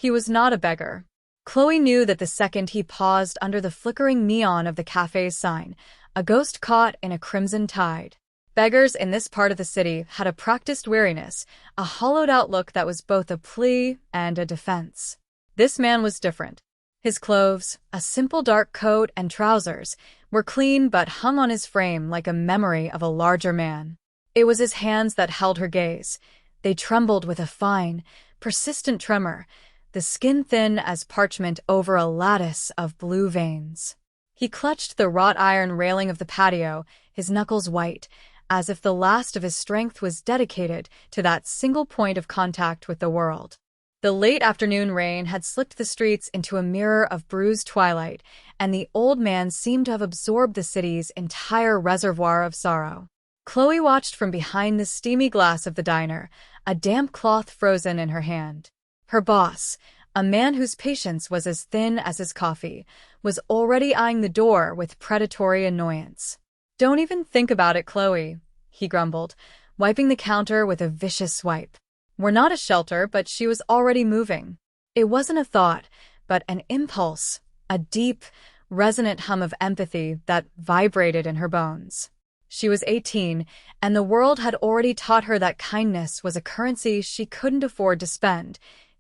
He was not a beggar. Chloe knew that the second he paused under the flickering neon of the cafe's sign, a ghost caught in a crimson tide. Beggars in this part of the city had a practiced weariness, a hollowed-out look that was both a plea and a defense. This man was different. His clothes, a simple dark coat and trousers, were clean but hung on his frame like a memory of a larger man. It was his hands that held her gaze. They trembled with a fine, persistent tremor, the skin thin as parchment over a lattice of blue veins. He clutched the wrought iron railing of the patio, his knuckles white, as if the last of his strength was dedicated to that single point of contact with the world. The late afternoon rain had slicked the streets into a mirror of bruised twilight, and the old man seemed to have absorbed the city's entire reservoir of sorrow. Chloe watched from behind the steamy glass of the diner, a damp cloth frozen in her hand. Her boss, a man whose patience was as thin as his coffee, was already eyeing the door with predatory annoyance. "Don't even think about it, Chloe," he grumbled, wiping the counter with a vicious swipe. "We're not a shelter," but she was already moving. It wasn't a thought, but an impulse, a deep, resonant hum of empathy that vibrated in her bones. She was 18, and the world had already taught her that kindness was a currency she couldn't afford to spend,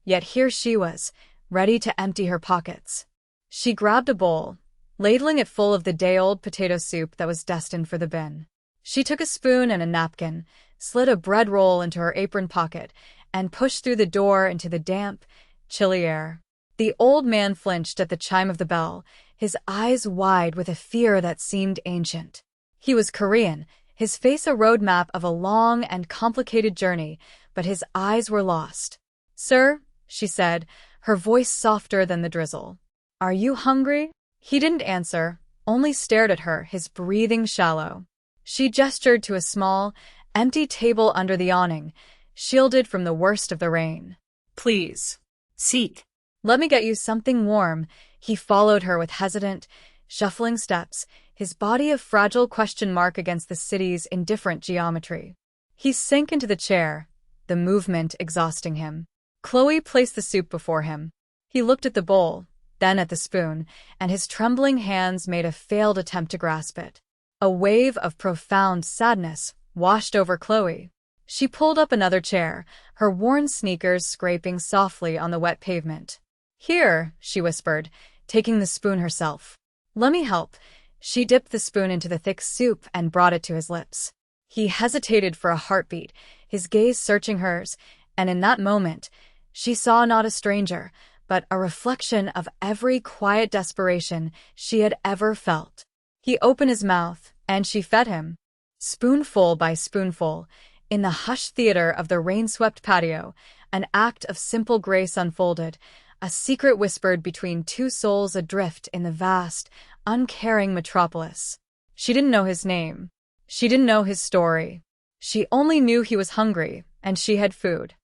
yet here she was, ready to empty her pockets. She grabbed a bowl, ladling it full of the day-old potato soup that was destined for the bin. She took a spoon and a napkin, slid a bread roll into her apron pocket, and pushed through the door into the damp, chilly air. The old man flinched at the chime of the bell, his eyes wide with a fear that seemed ancient. He was Korean, his face a roadmap of a long and complicated journey, but his eyes were lost. "Sir," she said, her voice softer than the drizzle. "Are you hungry?" He didn't answer, only stared at her, his breathing shallow. She gestured to a small, empty table under the awning, shielded from the worst of the rain. "Please. Seek." "Let me get you something warm." He followed her with hesitant, shuffling steps, his body a fragile question mark against the city's indifferent geometry. He sank into the chair, the movement exhausting him. Chloe placed the soup before him. He looked at the bowl, then at the spoon, and his trembling hands made a failed attempt to grasp it. A wave of profound sadness washed over Chloe. She pulled up another chair, her worn sneakers scraping softly on the wet pavement. "Here," she whispered, taking the spoon herself. "Let me help." She dipped the spoon into the thick soup and brought it to his lips. He hesitated for a heartbeat, his gaze searching hers, and in that moment, she saw not a stranger, but a reflection of every quiet desperation she had ever felt. He opened his mouth, and she fed him. Spoonful by spoonful, in the hushed theater of the rain-swept patio, an act of simple grace unfolded, a secret whispered between two souls adrift in the vast, uncaring metropolis. She didn't know his name. She didn't know his story. She only knew he was hungry, and she had food.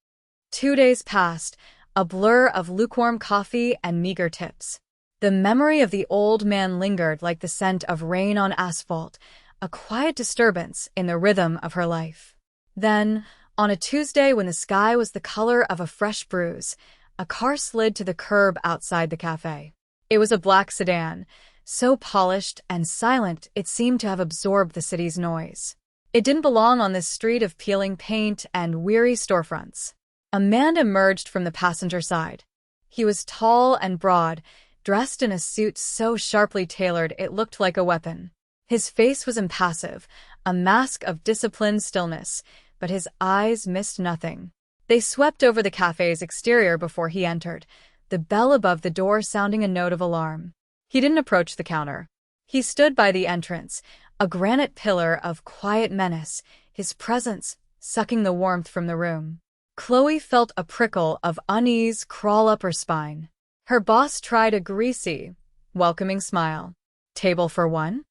2 days passed, a blur of lukewarm coffee and meager tips. The memory of the old man lingered like the scent of rain on asphalt, a quiet disturbance in the rhythm of her life. Then, on a Tuesday when the sky was the color of a fresh bruise, a car slid to the curb outside the cafe. It was a black sedan, so polished and silent it seemed to have absorbed the city's noise. It didn't belong on this street of peeling paint and weary storefronts. A man emerged from the passenger side. He was tall and broad, dressed in a suit so sharply tailored it looked like a weapon. His face was impassive, a mask of disciplined stillness, but his eyes missed nothing. They swept over the cafe's exterior before he entered, the bell above the door sounding a note of alarm. He didn't approach the counter. He stood by the entrance, a granite pillar of quiet menace, his presence sucking the warmth from the room. Chloe felt a prickle of unease crawl up her spine. Her boss tried a greasy, welcoming smile. "Table for one?"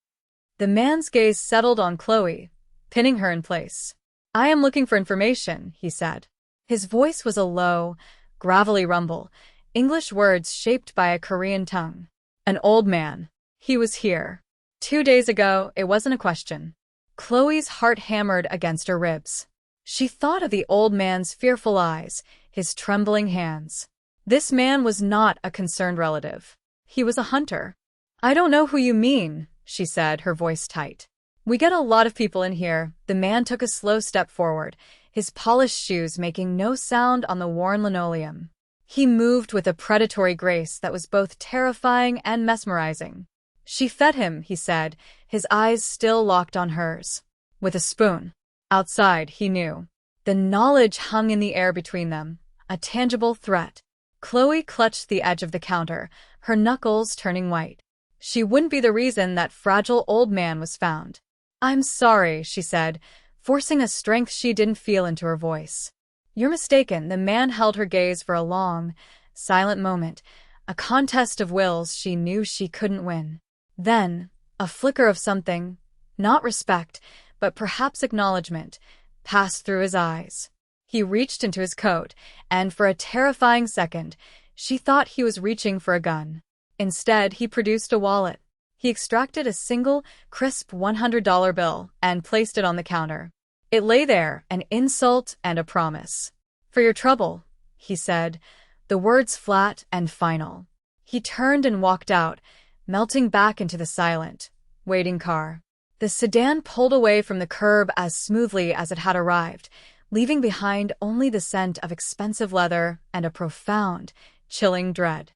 The man's gaze settled on Chloe, pinning her in place. "I am looking for information," he said. His voice was a low, gravelly rumble, English words shaped by a Korean tongue. An old man. He was here. 2 days ago, it wasn't a question. Chloe's heart hammered against her ribs. She thought of the old man's fearful eyes, his trembling hands. This man was not a concerned relative. He was a hunter. "I don't know who you mean," she said, her voice tight. "We get a lot of people in here." The man took a slow step forward, his polished shoes making no sound on the worn linoleum. He moved with a predatory grace that was both terrifying and mesmerizing. "She fed him," he said, his eyes still locked on hers. "With a spoon." Outside, he knew. The knowledge hung in the air between them, a tangible threat. Chloe clutched the edge of the counter, her knuckles turning white. She wouldn't be the reason that fragile old man was found. "I'm sorry," she said, forcing a strength she didn't feel into her voice. "You're mistaken." The man held her gaze for a long, silent moment, a contest of wills she knew she couldn't win. Then, a flicker of something, not respect, but perhaps acknowledgement, passed through his eyes. He reached into his coat, and for a terrifying second, she thought he was reaching for a gun. Instead, he produced a wallet. He extracted a single, crisp $100 bill and placed it on the counter. It lay there, an insult and a promise. "For your trouble," he said, the words flat and final. He turned and walked out, melting back into the silent, waiting car. The sedan pulled away from the curb as smoothly as it had arrived, leaving behind only the scent of expensive leather and a profound, chilling dread.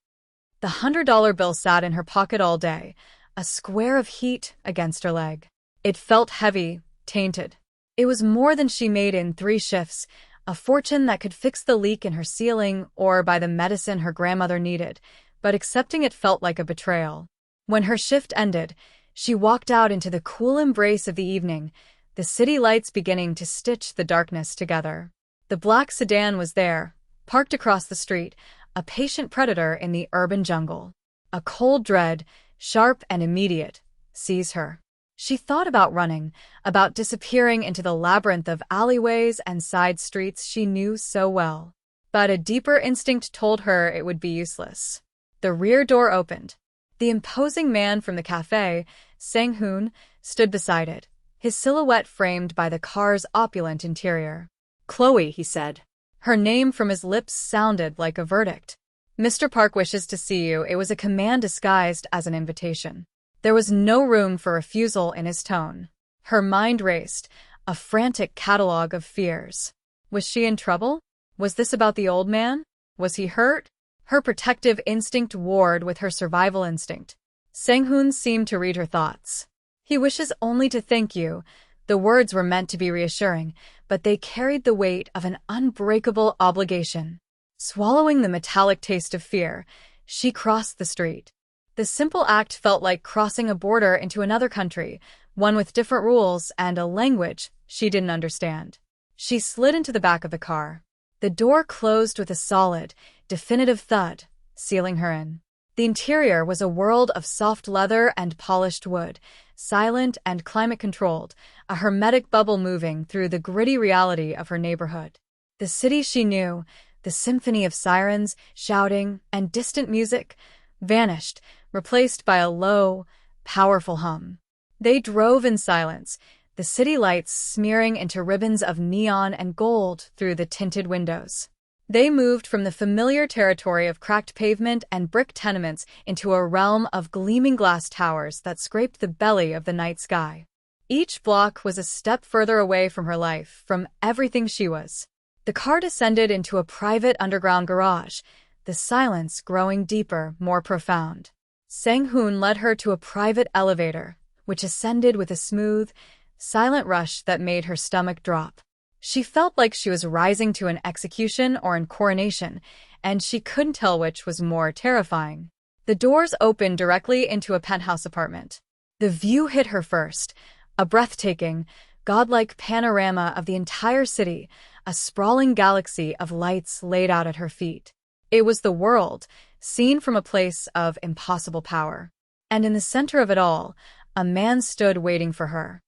The $100 bill sat in her pocket all day, a square of heat against her leg. It felt heavy, tainted. It was more than she made in 3 shifts, a fortune that could fix the leak in her ceiling or buy the medicine her grandmother needed, but accepting it felt like a betrayal. When her shift ended, she walked out into the cool embrace of the evening, the city lights beginning to stitch the darkness together. The black sedan was there, parked across the street, a patient predator in the urban jungle. A cold dread, sharp and immediate, seized her. She thought about running, about disappearing into the labyrinth of alleyways and side streets she knew so well. But a deeper instinct told her it would be useless. The rear door opened. The imposing man from the cafe, Sang-hoon, stood beside it, his silhouette framed by the car's opulent interior. "Chloe," he said. Her name from his lips sounded like a verdict. "Mr. Park wishes to see you." It was a command disguised as an invitation. There was no room for refusal in his tone. Her mind raced, a frantic catalogue of fears. Was she in trouble? Was this about the old man? Was he hurt? Her protective instinct warred with her survival instinct. Sang-hoon seemed to read her thoughts. "He wishes only to thank you." The words were meant to be reassuring, but they carried the weight of an unbreakable obligation. Swallowing the metallic taste of fear, she crossed the street. The simple act felt like crossing a border into another country, one with different rules and a language she didn't understand. She slid into the back of the car. The door closed with a solid, definitive thud, sealing her in. The interior was a world of soft leather and polished wood, silent and climate-controlled, a hermetic bubble moving through the gritty reality of her neighborhood. The city she knew, the symphony of sirens, shouting, and distant music, vanished, replaced by a low, powerful hum. They drove in silence, the city lights smearing into ribbons of neon and gold through the tinted windows. They moved from the familiar territory of cracked pavement and brick tenements into a realm of gleaming glass towers that scraped the belly of the night sky. Each block was a step further away from her life, from everything she was. The car descended into a private underground garage, the silence growing deeper, more profound. Sang-hoon led her to a private elevator, which ascended with a smooth, silent rush that made her stomach drop. She felt like she was rising to an execution or a coronation, and she couldn't tell which was more terrifying. The doors opened directly into a penthouse apartment. The view hit her first, a breathtaking, godlike panorama of the entire city, a sprawling galaxy of lights laid out at her feet. It was the world, seen from a place of impossible power. And in the center of it all, a man stood waiting for her.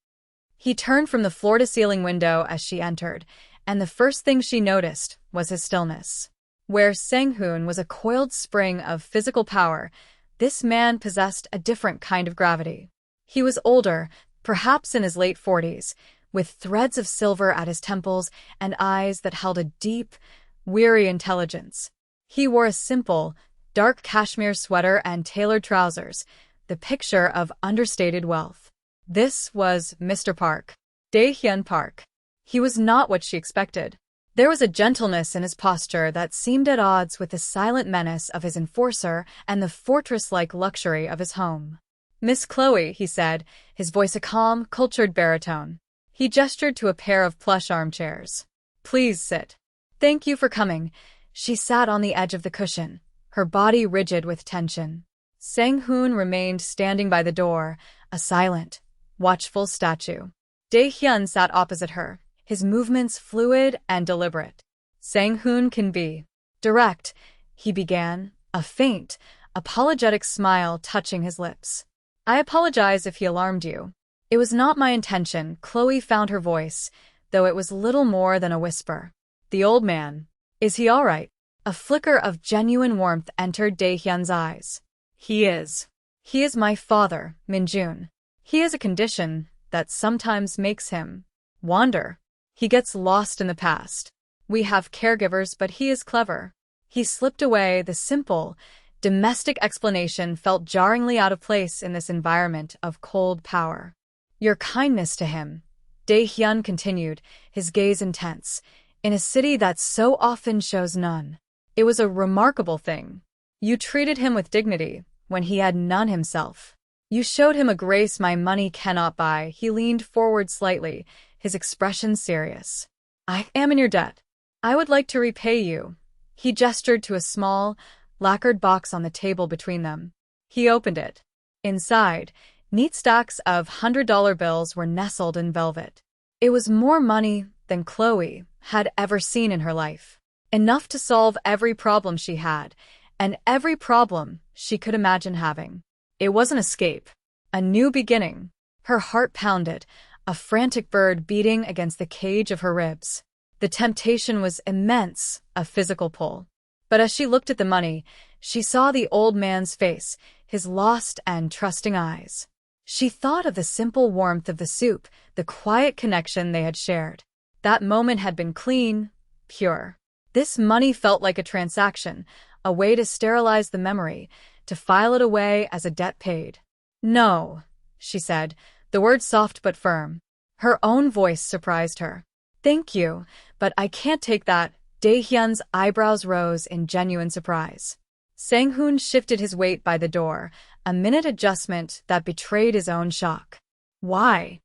He turned from the floor-to-ceiling window as she entered, and the first thing she noticed was his stillness. Where Sang-hoon was a coiled spring of physical power, this man possessed a different kind of gravity. He was older, perhaps in his late 40s, with threads of silver at his temples and eyes that held a deep, weary intelligence. He wore a simple, dark cashmere sweater and tailored trousers, the picture of understated wealth. This was Mr. Park. Dae-hyun Park. He was not what she expected. There was a gentleness in his posture that seemed at odds with the silent menace of his enforcer and the fortress-like luxury of his home. "Miss Chloe," he said, his voice a calm, cultured baritone. He gestured to a pair of plush armchairs. "Please sit." "Thank you for coming." She sat on the edge of the cushion, her body rigid with tension. Sang-hoon remained standing by the door, a silent, watchful statue. Dae-hyun sat opposite her, his movements fluid and deliberate. "Sang-hoon can be direct," he began, a faint, apologetic smile touching his lips. "I apologize if he alarmed you. It was not my intention." Chloe found her voice, though it was little more than a whisper. "The old man. Is he all right?" A flicker of genuine warmth entered Dae-hyun's eyes. "He is. He is my father, Min-jun. He has a condition that sometimes makes him wander. He gets lost in the past. We have caregivers, but he is clever." He slipped away. The simple, domestic explanation felt jarringly out of place in this environment of cold power. "Your kindness to him," Dae-hyun continued, his gaze intense, "in a city that so often shows none. It was a remarkable thing. You treated him with dignity when he had none himself. You showed him a grace my money cannot buy." He leaned forward slightly, his expression serious. "I am in your debt. I would like to repay you." He gestured to a small, lacquered box on the table between them. He opened it. Inside, neat stacks of $100 bills were nestled in velvet. It was more money than Chloe had ever seen in her life. Enough to solve every problem she had, and every problem she could imagine having. It was an escape, a new beginning. Her heart pounded, a frantic bird beating against the cage of her ribs. The temptation was immense, a physical pull. But as she looked at the money, she saw the old man's face, his lost and trusting eyes. She thought of the simple warmth of the soup, the quiet connection they had shared. That moment had been clean, pure. This money felt like a transaction, a way to sterilize the memory, to file it away as a debt paid. "No," she said, the words soft but firm. Her own voice surprised her. "Thank you, but I can't take that." Dae-hyun's eyebrows rose in genuine surprise. Sang-hoon shifted his weight by the door, a minute adjustment that betrayed his own shock. "Why?"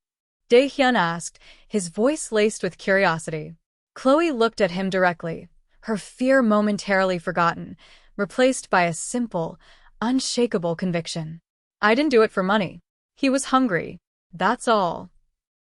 Dae-hyun asked, his voice laced with curiosity. Chloe looked at him directly, her fear momentarily forgotten, replaced by a simple, unshakable conviction. "I didn't do it for money. He was hungry. That's all."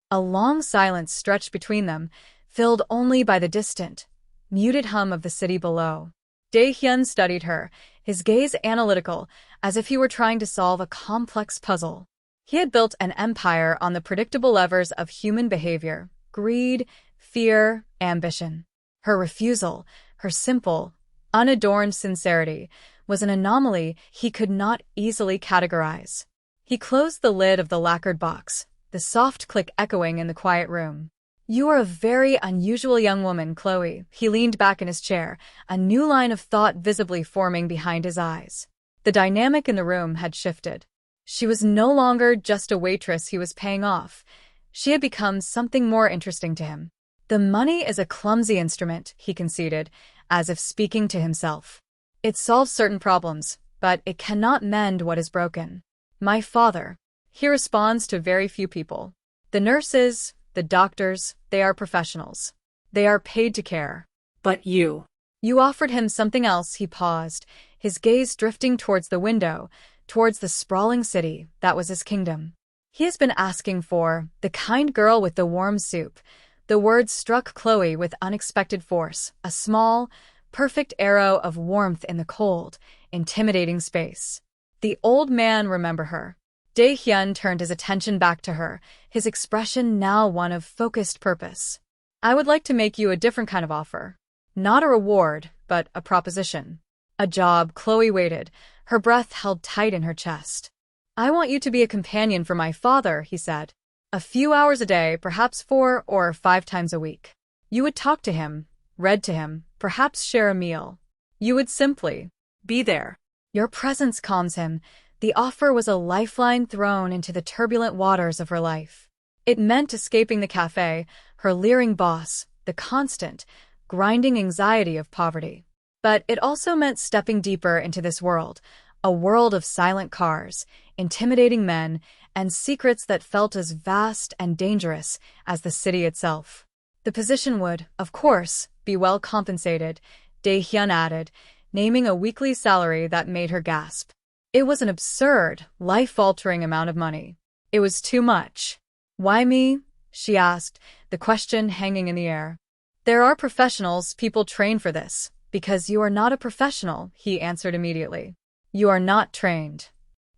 A long silence stretched between them, filled only by the distant, muted hum of the city below. Dae-hyun studied her, his gaze analytical, as if he were trying to solve a complex puzzle. He had built an empire on the predictable levers of human behavior: greed, fear, ambition. Her refusal, her simple, unadorned sincerity, was an anomaly he could not easily categorize. He closed the lid of the lacquered box, the soft click echoing in the quiet room. "You are a very unusual young woman, Chloe." He leaned back in his chair, a new line of thought visibly forming behind his eyes. The dynamic in the room had shifted. She was no longer just a waitress he was paying off. She had become something more interesting to him. "The money is a clumsy instrument," he conceded, as if speaking to himself. "It solves certain problems, but it cannot mend what is broken. My father, he responds to very few people. The nurses, the doctors, they are professionals. They are paid to care. But you. You offered him something else." He paused, his gaze drifting towards the window, towards the sprawling city that was his kingdom. "He has been asking for the kind girl with the warm soup." The words struck Chloe with unexpected force, a small, perfect arrow of warmth in the cold, intimidating space. The old man remember her. Dae-hyun turned his attention back to her, his expression now one of focused purpose. "I would like to make you a different kind of offer. Not a reward, but a proposition. A job." Chloe waited, her breath held tight in her chest. "I want you to be a companion for my father," he said. "A few hours a day, perhaps 4 or 5 times a week. You would talk to him, read to him, perhaps share a meal." You would simply Be there. Your presence calms him. The offer was a lifeline thrown into the turbulent waters of her life. It meant escaping the cafe, her leering boss, the constant, grinding anxiety of poverty. But it also meant stepping deeper into this world, a world of silent cars, intimidating men, and secrets that felt as vast and dangerous as the city itself. The position would, of course, be well compensated, Dae-hyun added, naming a weekly salary that made her gasp. It was an absurd, life-altering amount of money. It was too much. Why me? She asked, the question hanging in the air. There are professionals, people train for this. Because you are not a professional, he answered immediately. You are not trained.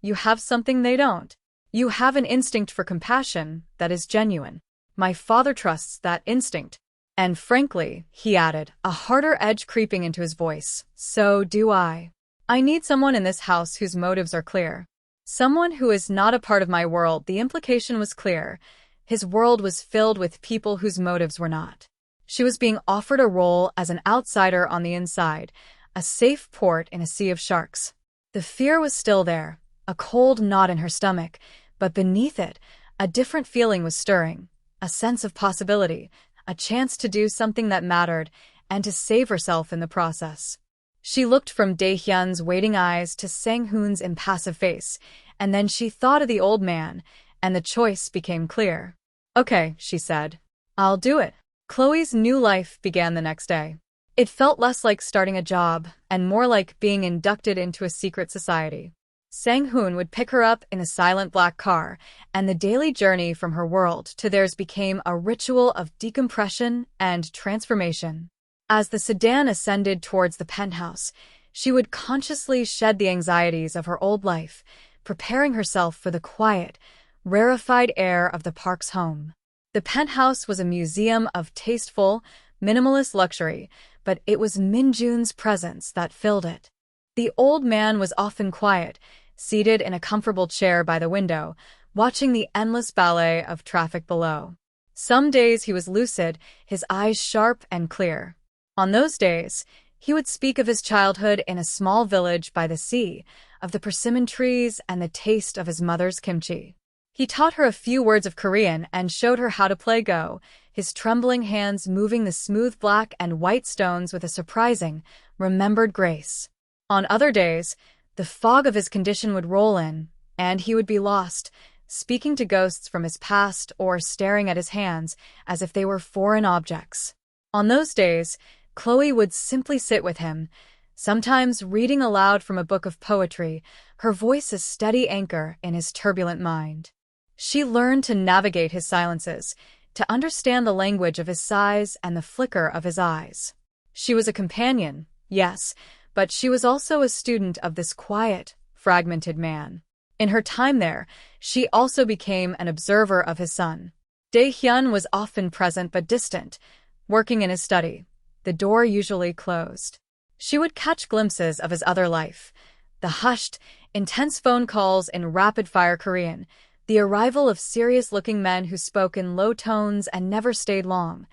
You have something they don't. You have an instinct for compassion that is genuine. My father trusts that instinct. And frankly, he added, a harder edge creeping into his voice, so do I. I need someone in this house whose motives are clear. Someone who is not a part of my world. The implication was clear. His world was filled with people whose motives were not. She was being offered a role as an outsider on the inside, a safe port in a sea of sharks. The fear was still there, a cold knot in her stomach, but beneath it, a different feeling was stirring, a sense of possibility, a chance to do something that mattered, and to save herself in the process. She looked from Dae-hyun's waiting eyes to Sang-hoon's impassive face, and then she thought of the old man, and the choice became clear. Okay, she said. I'll do it. Chloe's new life began the next day. It felt less like starting a job, and more like being inducted into a secret society. Sang-hoon would pick her up in a silent black car, and the daily journey from her world to theirs became a ritual of decompression and transformation. As the sedan ascended towards the penthouse, she would consciously shed the anxieties of her old life, preparing herself for the quiet, rarefied air of the park's home. The penthouse was a museum of tasteful, minimalist luxury, but it was Min-jun's presence that filled it. The old man was often quiet, seated in a comfortable chair by the window, watching the endless ballet of traffic below. Some days he was lucid, his eyes sharp and clear. On those days, he would speak of his childhood in a small village by the sea, of the persimmon trees and the taste of his mother's kimchi. He taught her a few words of Korean and showed her how to play Go, his trembling hands moving the smooth black and white stones with a surprising, remembered grace. On other days, the fog of his condition would roll in, and he would be lost, speaking to ghosts from his past or staring at his hands as if they were foreign objects. On those days, Chloe would simply sit with him, sometimes reading aloud from a book of poetry, her voice a steady anchor in his turbulent mind. She learned to navigate his silences, to understand the language of his sighs and the flicker of his eyes. She was a companion, yes, but she was also a student of this quiet, fragmented man. In her time there, she also became an observer of his son. Dae-hyun was often present but distant, working in his study, the door usually closed. She would catch glimpses of his other life, the hushed, intense phone calls in rapid-fire Korean, the arrival of serious-looking men who spoke in low tones and never stayed long.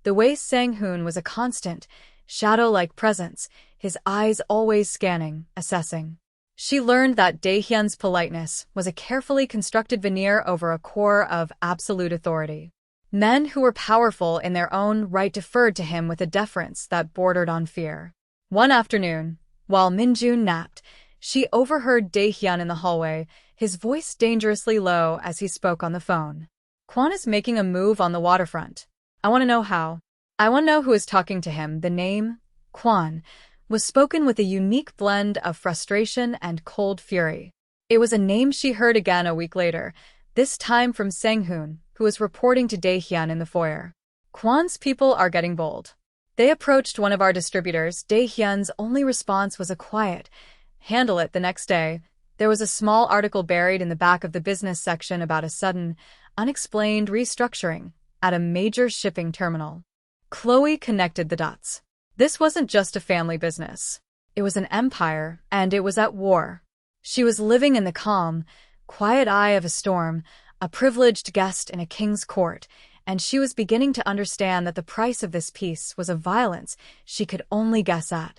The way Sang-hoon was a constant, shadow-like presence, his eyes always scanning, assessing. She learned that Dae-hyun's politeness was a carefully constructed veneer over a core of absolute authority. Men who were powerful in their own right deferred to him with a deference that bordered on fear. One afternoon, while Min-jun napped, she overheard Dae-hyun in the hallway, his voice dangerously low as he spoke on the phone. Kwon is making a move on the waterfront. I want to know how. I want to know who is talking to him. The name, Kwon, was spoken with a unique blend of frustration and cold fury. It was a name she heard again a week later, this time from Sang-hoon, who was reporting to Dae-hyun in the foyer. Kwon's people are getting bold. They approached one of our distributors. Dae-hyun's only response was a quiet, handle it. The next day, there was a small article buried in the back of the business section about a sudden, unexplained restructuring at a major shipping terminal. Chloe connected the dots. This wasn't just a family business. It was an empire, and it was at war. She was living in the calm, quiet eye of a storm, a privileged guest in a king's court, and she was beginning to understand that the price of this peace was a violence she could only guess at.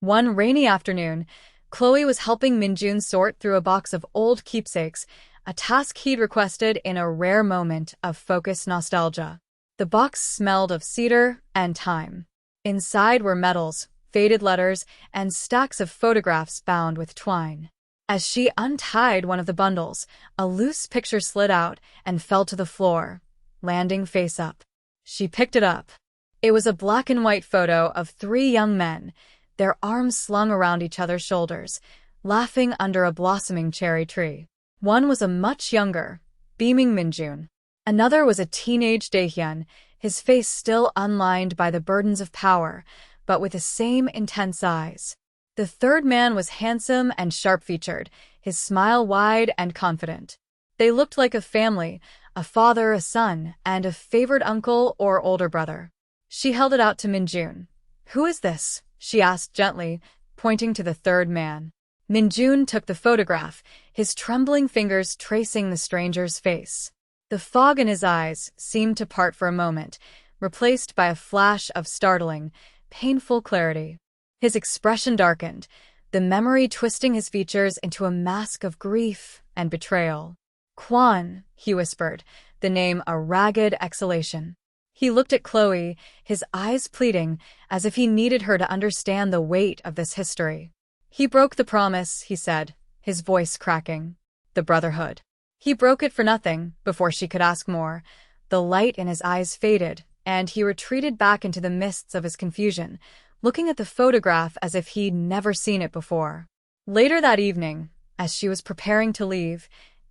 One rainy afternoon, Chloe was helping Minjun sort through a box of old keepsakes, a task he'd requested in a rare moment of focused nostalgia. The box smelled of cedar and thyme. Inside were medals, faded letters, and stacks of photographs bound with twine. As she untied one of the bundles, a loose picture slid out and fell to the floor, landing face up. She picked it up. It was a black-and-white photo of three young men, their arms slung around each other's shoulders, laughing under a blossoming cherry tree. One was a much younger, beaming Minjun. Another was a teenage Daehyun, his face still unlined by the burdens of power, but with the same intense eyes. The third man was handsome and sharp-featured, his smile wide and confident. They looked like a family, a father, a son, and a favored uncle or older brother. She held it out to Minjun. "Who is this?" she asked gently, pointing to the third man. Minjun took the photograph, his trembling fingers tracing the stranger's face. The fog in his eyes seemed to part for a moment, replaced by a flash of startling, painful clarity. His expression darkened, the memory twisting his features into a mask of grief and betrayal. "Kwon," he whispered, the name a ragged exhalation. He looked at Chloe, his eyes pleading, as if he needed her to understand the weight of this history. "He broke the promise," he said, his voice cracking. "The Brotherhood. He broke it for nothing." Before she could ask more, the light in his eyes faded, and he retreated back into the mists of his confusion, looking at the photograph as if he'd never seen it before. Later that evening, as she was preparing to leave,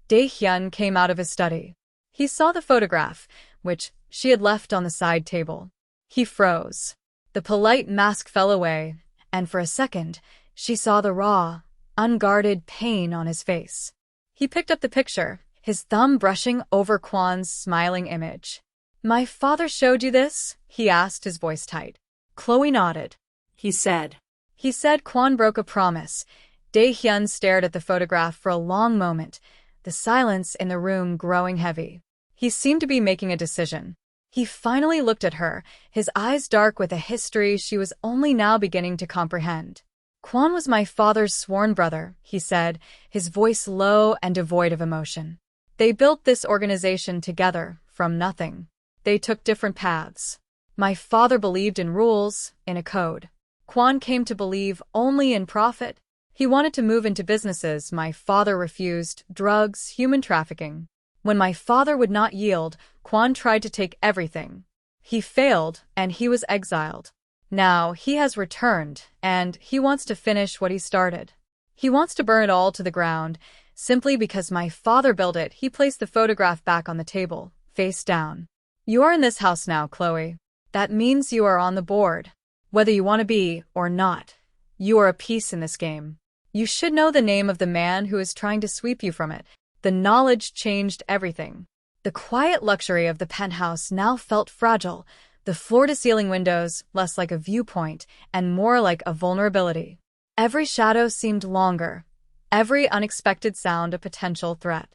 Daehyun came out of his study. He saw the photograph, which she had left on the side table. He froze. The polite mask fell away, and for a second, she saw the raw, unguarded pain on his face. He picked up the picture, his thumb brushing over Kwon's smiling image. "My father showed you this?" he asked, his voice tight. Chloe nodded. He said. Kwon broke a promise. Daehyun stared at the photograph for a long moment, the silence in the room growing heavy. He seemed to be making a decision. He finally looked at her, his eyes dark with a history she was only now beginning to comprehend. "Kwon was my father's sworn brother," he said, his voice low and devoid of emotion. "They built this organization together, from nothing. They took different paths. My father believed in rules, in a code. Kwon came to believe only in profit. He wanted to move into businesses my father refused, drugs, human trafficking. When my father would not yield, Kwon tried to take everything. He failed, and he was exiled. Now he has returned, and he wants to finish what he started. He wants to burn it all to the ground, simply because my father built it." He placed the photograph back on the table, face down. "You are in this house now, Chloe. That means you are on the board. Whether you want to be or not, you are a piece in this game. You should know the name of the man who is trying to sweep you from it." The knowledge changed everything. The quiet luxury of the penthouse now felt fragile, the floor-to-ceiling windows less like a viewpoint and more like a vulnerability. Every shadow seemed longer, every unexpected sound a potential threat.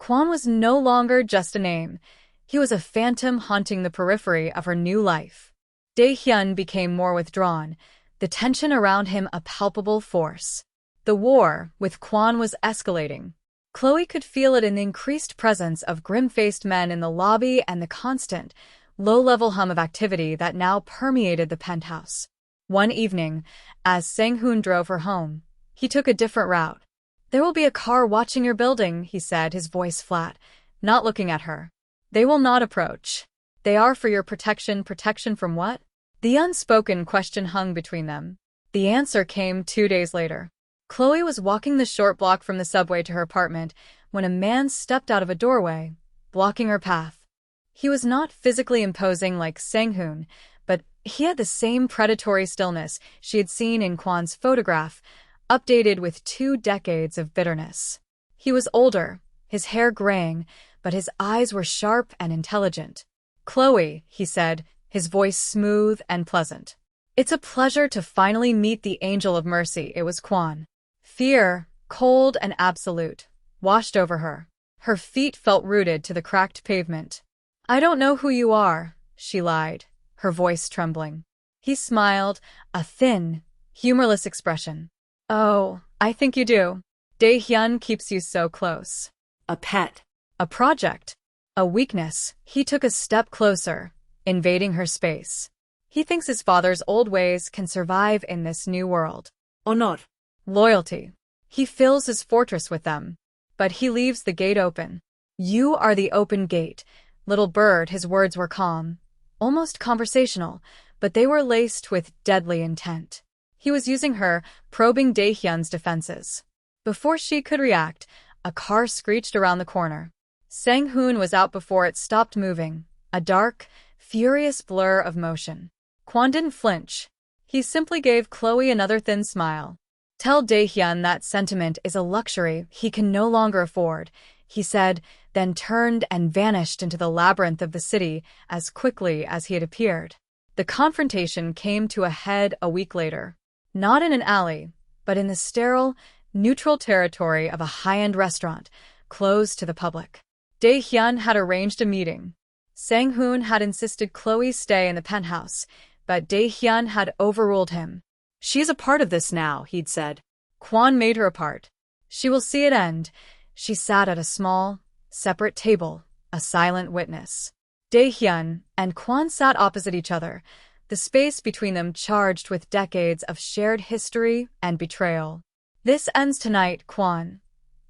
Kwon was no longer just a name. He was a phantom haunting the periphery of her new life. Daehyun became more withdrawn, the tension around him a palpable force. The war with Kwon was escalating. Chloe could feel it in the increased presence of grim-faced men in the lobby and the constant, low-level hum of activity that now permeated the penthouse. One evening, as Sang-hoon drove her home, he took a different route. "There will be a car watching your building," he said, his voice flat, not looking at her. "They will not approach. They are for your protection." Protection from what? The unspoken question hung between them. The answer came 2 days later. Chloe was walking the short block from the subway to her apartment when a man stepped out of a doorway, blocking her path. He was not physically imposing like Sang-hoon, but he had the same predatory stillness she had seen in Kwon's photograph, updated with 2 decades of bitterness. He was older, his hair graying, but his eyes were sharp and intelligent. "Chloe," he said, his voice smooth and pleasant. "It's a pleasure to finally meet the angel of mercy." It was Kwon. Fear, cold and absolute, washed over her. Her feet felt rooted to the cracked pavement. "I don't know who you are," she lied, her voice trembling. He smiled, a thin, Humorless expression. Oh, I think you do. Dae-hyun keeps you so close. A pet. A project. A weakness. He took a step closer, invading her space. He thinks his father's old ways can survive in this new world. Honor. Loyalty. He fills his fortress with them. But he leaves the gate open. You are the open gate. Little bird, his words were calm, almost conversational, but they were laced with deadly intent. He was using her, probing Dae-hyun's defenses. Before she could react, a car screeched around the corner. Sang-hoon was out before it stopped moving, a dark, furious blur of motion. Kwon didn't flinch. He simply gave Chloe another thin smile. Tell Dae-hyun that sentiment is a luxury he can no longer afford, he said, then turned and vanished into the labyrinth of the city as quickly as he had appeared. The confrontation came to a head a week later. Not in an alley, but in the sterile, neutral territory of a high-end restaurant, closed to the public. Dae-hyun had arranged a meeting. Sang-hoon had insisted Chloe stay in the penthouse, but Dae-hyun had overruled him. She's a part of this now, he'd said. Kwon made her a part. She will see it end. She sat at a small, separate table, a silent witness. Dae-hyun and Kwon sat opposite each other, the space between them charged with decades of shared history and betrayal. This ends tonight, Kwon,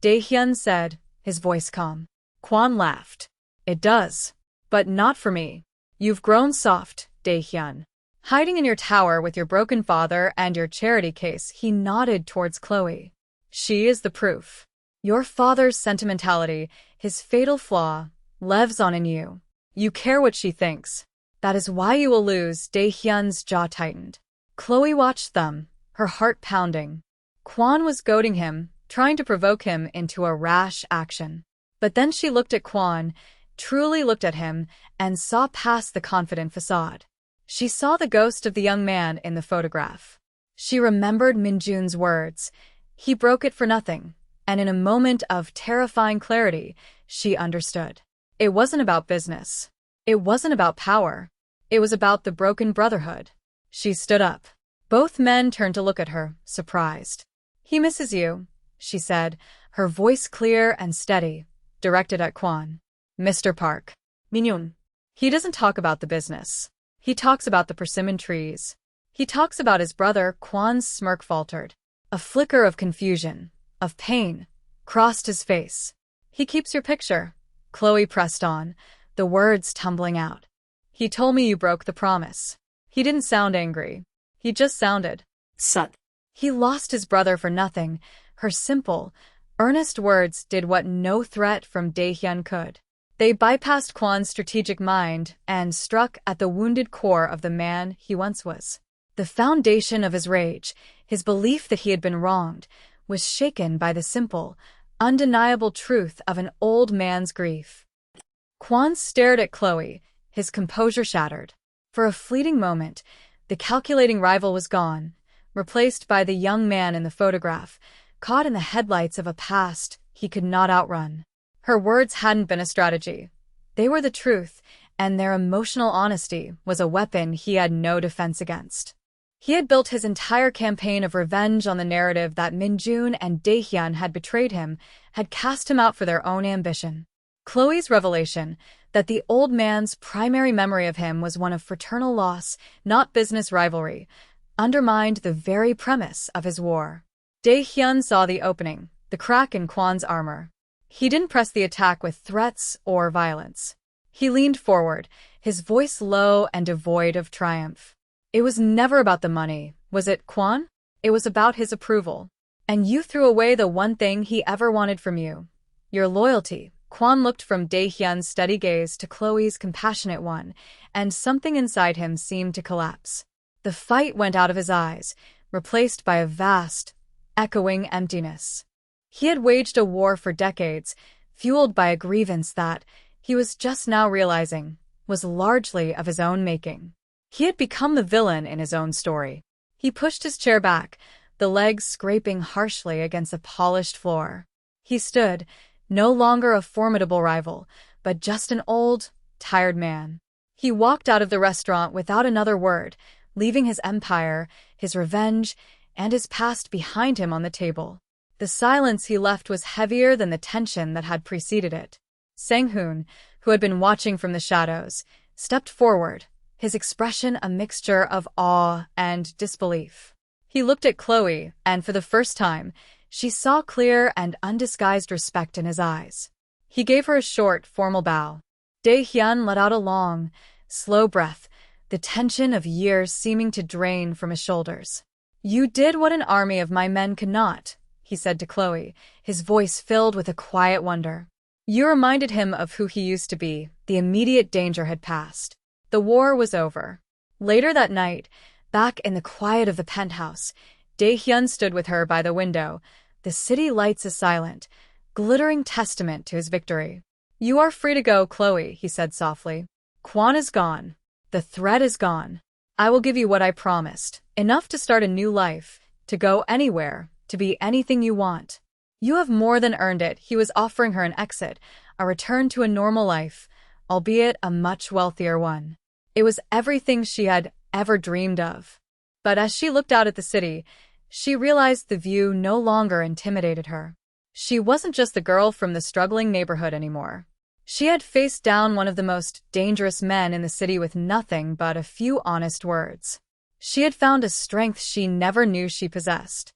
Dae-hyun said, his voice calm. Kwon laughed. It does. But not for me. You've grown soft, Dae-hyun. Hiding in your tower with your broken father and your charity case, he nodded towards Chloe. She is the proof. Your father's sentimentality, his fatal flaw, lives on in you. You care what she thinks. That is why you will lose. Dae-hyun's jaw tightened. Chloe watched them, her heart pounding. Kwon was goading him, trying to provoke him into a rash action. But then she looked at Kwon, truly looked at him, and saw past the confident facade. She saw the ghost of the young man in the photograph. She remembered Minjun's words. He broke it for nothing, and in a moment of terrifying clarity, she understood. It wasn't about business. It wasn't about power. It was about the broken brotherhood. She stood up. Both men turned to look at her, surprised. He misses you, she said, her voice clear and steady, directed at Kwon. Mr. Park. Minjun. He doesn't talk about the business. He talks about the persimmon trees. He talks about his brother. Kwon's smirk faltered. A flicker of confusion, of pain, crossed his face. He keeps your picture. Chloe pressed on, the words tumbling out. He told me you broke the promise. He didn't sound angry. He just sounded. Sut. He lost his brother for nothing. Her simple, earnest words did what no threat from Dae-hyun could. They bypassed Kwon's strategic mind and struck at the wounded core of the man he once was. The foundation of his rage, his belief that he had been wronged, was shaken by the simple, undeniable truth of an old man's grief. Kwon stared at Chloe, his composure shattered. For a fleeting moment, the calculating rival was gone, replaced by the young man in the photograph, caught in the headlights of a past he could not outrun. Her words hadn't been a strategy. They were the truth, and their emotional honesty was a weapon he had no defense against. He had built his entire campaign of revenge on the narrative that Minjun and Dae-hyun had betrayed him, had cast him out for their own ambition. Chloe's revelation, that the old man's primary memory of him was one of fraternal loss, not business rivalry, undermined the very premise of his war. Dae-hyun saw the opening, the crack in Kwon's armor. He didn't press the attack with threats or violence. He leaned forward, his voice low and devoid of triumph. It was never about the money, was it, Kwon? It was about his approval. And you threw away the one thing he ever wanted from you. Your loyalty. Kwon looked from Dae-hyun's steady gaze to Chloe's compassionate one, and something inside him seemed to collapse. The fight went out of his eyes, replaced by a vast, echoing emptiness. He had waged a war for decades, fueled by a grievance that, he was just now realizing, was largely of his own making. He had become the villain in his own story. He pushed his chair back, the legs scraping harshly against the polished floor. He stood, no longer a formidable rival, but just an old, tired man. He walked out of the restaurant without another word, leaving his empire, his revenge, and his past behind him on the table. The silence he left was heavier than the tension that had preceded it. Sang-hoon, who had been watching from the shadows, stepped forward, his expression a mixture of awe and disbelief. He looked at Chloe, and for the first time, she saw clear and undisguised respect in his eyes. He gave her a short, formal bow. Dae-hyun let out a long, slow breath, the tension of years seeming to drain from his shoulders. "You did what an army of my men could not," he said to Chloe, his voice filled with a quiet wonder. You reminded him of who he used to be. The immediate danger had passed. The war was over. Later that night, back in the quiet of the penthouse, Dae-hyun stood with her by the window, the city lights a silent, glittering testament to his victory. "You are free to go, Chloe," he said softly. "Kwon is gone. The threat is gone. I will give you what I promised, enough to start a new life, to go anywhere, to be anything you want. You have more than earned it." He was offering her an exit, a return to a normal life, albeit a much wealthier one. It was everything she had ever dreamed of. But as she looked out at the city, she realized the view no longer intimidated her. She wasn't just the girl from the struggling neighborhood anymore. She had faced down one of the most dangerous men in the city with nothing but a few honest words. She had found a strength she never knew she possessed.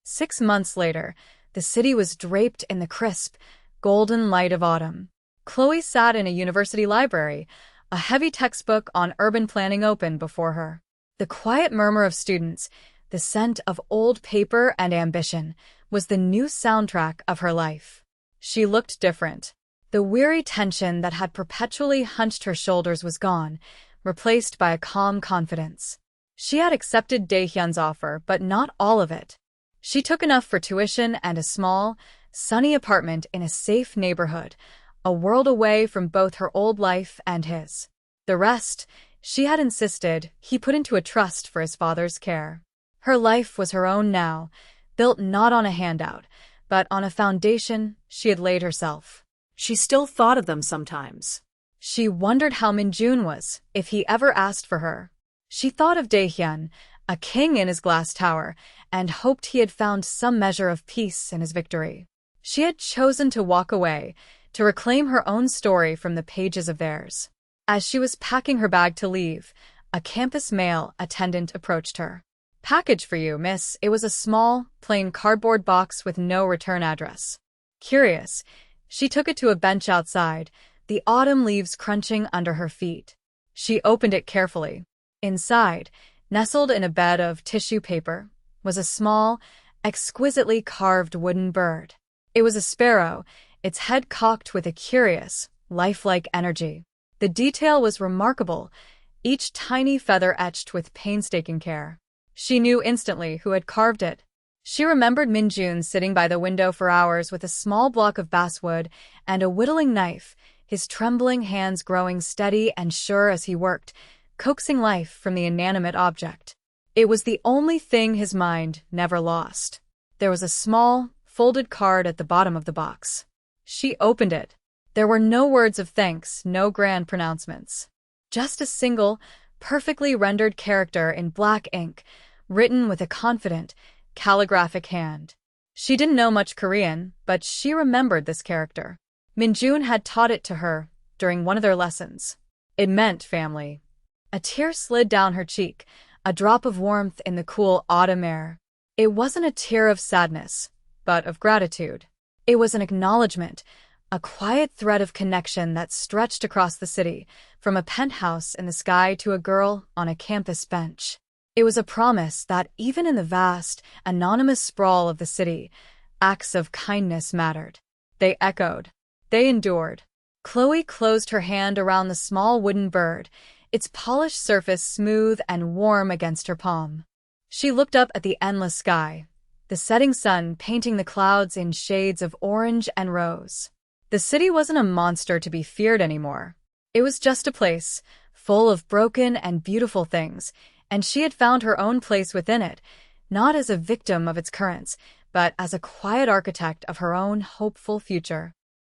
6 months later, the city was draped in the crisp, golden light of autumn. Chloe sat in a university library, a heavy textbook on urban planning open before her. The quiet murmur of students, the scent of old paper and ambition, was the new soundtrack of her life. She looked different. The weary tension that had perpetually hunched her shoulders was gone, replaced by a calm confidence. She had accepted Dae-hyun's offer, but not all of it. She took enough for tuition and a small, sunny apartment in a safe neighborhood, a world away from both her old life and his. The rest, she had insisted, he put into a trust for his father's care. Her life was her own now, built not on a handout, but on a foundation she had laid herself. She still thought of them sometimes. She wondered how Min-jun was, if he ever asked for her. She thought of Dae-hyun, a king in his glass tower, and hoped he had found some measure of peace in his victory. She had chosen to walk away, to reclaim her own story from the pages of theirs. As she was packing her bag to leave, a campus mail attendant approached her. "Package for you, miss." It was a small, plain cardboard box with no return address. Curious, she took it to a bench outside, the autumn leaves crunching under her feet. She opened it carefully. Inside, nestled in a bed of tissue paper, was a small, exquisitely carved wooden bird. It was a sparrow, its head cocked with a curious, lifelike energy. The detail was remarkable, each tiny feather etched with painstaking care. She knew instantly who had carved it. She remembered Min-jun sitting by the window for hours with a small block of basswood and a whittling knife, his trembling hands growing steady and sure as he worked, coaxing life from the inanimate object. It was the only thing his mind never lost. There was a small, folded card at the bottom of the box. She opened it. There were no words of thanks, no grand pronouncements. Just a single, perfectly rendered character in black ink, written with a confident, calligraphic hand. She didn't know much Korean, but she remembered this character. Min-jun had taught it to her during one of their lessons. It meant family. A tear slid down her cheek, a drop of warmth in the cool autumn air. It wasn't a tear of sadness, but of gratitude. It was an acknowledgement, a quiet thread of connection that stretched across the city, from a penthouse in the sky to a girl on a campus bench. It was a promise that even in the vast, anonymous sprawl of the city, acts of kindness mattered. They echoed. They endured. Chloe closed her hand around the small wooden bird, its polished surface smooth and warm against her palm. She looked up at the endless sky, the setting sun painting the clouds in shades of orange and rose. The city wasn't a monster to be feared anymore. It was just a place, full of broken and beautiful things, and she had found her own place within it, not as a victim of its currents, but as a quiet architect of her own hopeful future.